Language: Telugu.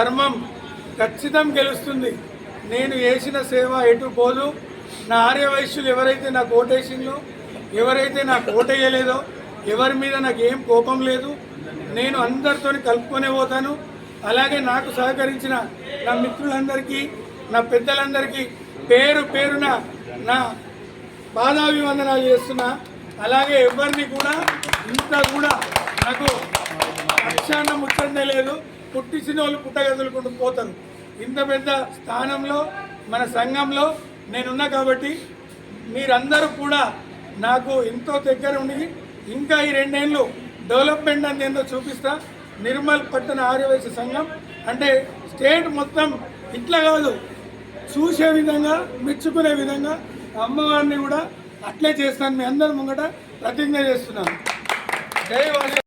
ధర్మం ఖచ్చితం గెలుస్తుంది. నేను చేసిన సేవ ఎటు పోదు. నా ఆర్యవైశ్యులు ఎవరైతే నాకు ఓటేసిందో, ఎవరైతే నాకు ఓటేయలేదో, ఎవరి మీద నాకు ఏం కోపం లేదు. నేను అందరితో కలుపుకొనే పోతాను. అలాగే నాకు సహకరించిన నా మిత్రులందరికీ, నా పెద్దలందరికీ పేరు పేరున నా పాదాభివందనాలు చేస్తున్నా. అలాగే ఎవరిని కూడా ఇంత కూడా నాకు అక్షాన్న ముచ్చండే లేదు. పుట్టించిన వాళ్ళు పుట్టగదులుకుంటూ పోతారు. ఇంత పెద్ద స్థానంలో మన సంఘంలో నేనున్నా కాబట్టి మీరందరూ కూడా నాకు ఎంతో దగ్గర ఉండి ఇంకా ఈ 2 ఏళ్ళు డెవలప్మెంట్ అని ఏందో చూపిస్తా. నిర్మల్ పట్టణ ఆర్యవైశ్య సంఘం అంటే స్టేట్ మొత్తం ఇట్లా కాదు, చూసే విధంగా మెచ్చుకునే విధంగా అమ్మవారిని కూడా అట్లే చేస్తాను. మీ అందరి ముంగట ప్రతిజ్ఞ చేస్తున్నాను. జై వాసు.